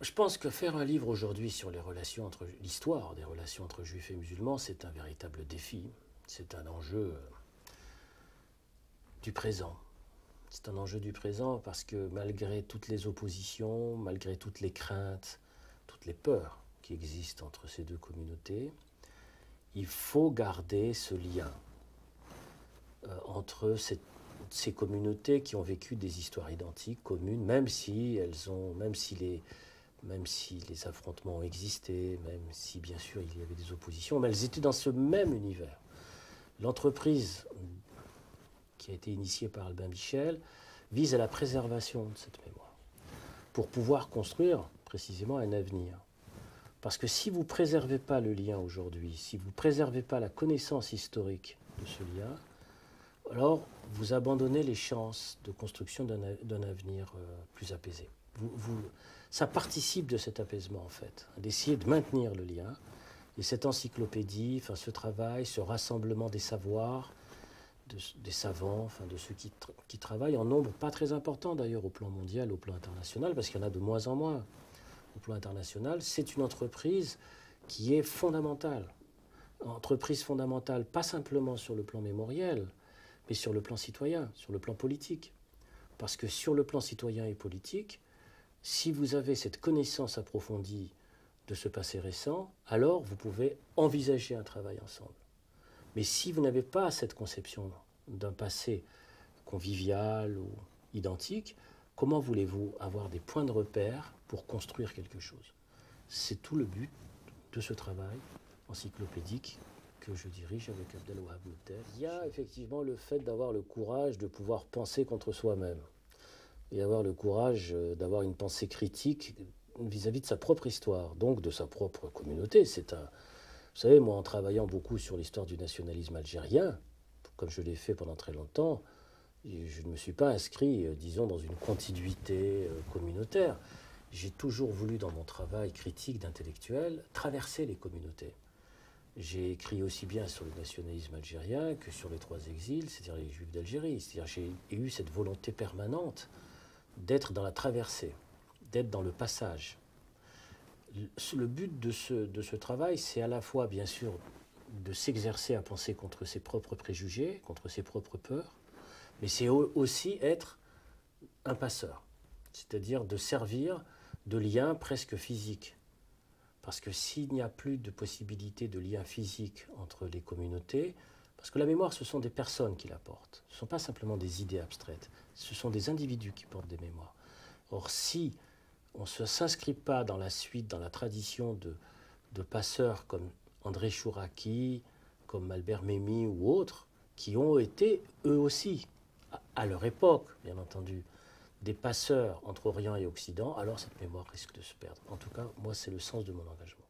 Je pense que faire un livre aujourd'hui sur les relations entre l'histoire des relations entre juifs et musulmans, c'est un véritable défi. C'est un enjeu du présent. C'est un enjeu du présent parce que malgré toutes les oppositions, malgré toutes les craintes, toutes les peurs qui existent entre ces deux communautés, il faut garder ce lien entre ces communautés qui ont vécu des histoires identiques, communes, même si les affrontements ont existé, même si bien sûr il y avait des oppositions, mais elles étaient dans ce même univers. L'entreprise qui a été initiée par Albin Michel vise à la préservation de cette mémoire, pour pouvoir construire précisément un avenir. Parce que si vous ne préservez pas le lien aujourd'hui, si vous ne préservez pas la connaissance historique de ce lien, alors vous abandonnez les chances de construction d'un avenir plus apaisé. Ça participe de cet apaisement, en fait, d'essayer de maintenir le lien. Et cette encyclopédie, enfin, ce travail, ce rassemblement des savoirs, des savants, enfin, de ceux qui travaillent en nombre pas très important d'ailleurs au plan mondial, au plan international, parce qu'il y en a de moins en moins au plan international, c'est une entreprise qui est fondamentale. Entreprise fondamentale, pas simplement sur le plan mémoriel, mais sur le plan citoyen, sur le plan politique. Parce que sur le plan citoyen et politique, si vous avez cette connaissance approfondie de ce passé récent, alors vous pouvez envisager un travail ensemble. Mais si vous n'avez pas cette conception d'un passé convivial ou identique, comment voulez-vous avoir des points de repère pour construire quelque chose? C'est tout le but de ce travail encyclopédique que je dirige avec Abdelwahab Mouter. Il y a effectivement le fait d'avoir le courage de pouvoir penser contre soi-même et avoir le courage d'avoir une pensée critique vis-à-vis de sa propre histoire, donc de sa propre communauté. Vous savez, moi, en travaillant beaucoup sur l'histoire du nationalisme algérien, comme je l'ai fait pendant très longtemps, je ne me suis pas inscrit, disons, dans une continuité communautaire. J'ai toujours voulu, dans mon travail critique d'intellectuel, traverser les communautés. J'ai écrit aussi bien sur le nationalisme algérien que sur les trois exils, c'est-à-dire les Juifs d'Algérie. C'est-à-dire j'ai eu cette volonté permanente d'être dans la traversée, d'être dans le passage. Le but de ce travail, c'est à la fois, bien sûr, de s'exercer à penser contre ses propres préjugés, contre ses propres peurs, mais c'est aussi être un passeur, c'est-à-dire de servir de lien presque physique. Parce que s'il n'y a plus de possibilité de lien physique entre les communautés, parce que la mémoire, ce sont des personnes qui la portent, ce ne sont pas simplement des idées abstraites, ce sont des individus qui portent des mémoires. Or, si on ne s'inscrit pas dans la suite, dans la tradition de passeurs comme André Chouraki, comme Albert Memmi ou autres, qui ont été, eux aussi, à leur époque, bien entendu, des passeurs entre Orient et Occident, alors cette mémoire risque de se perdre. En tout cas, moi, c'est le sens de mon engagement.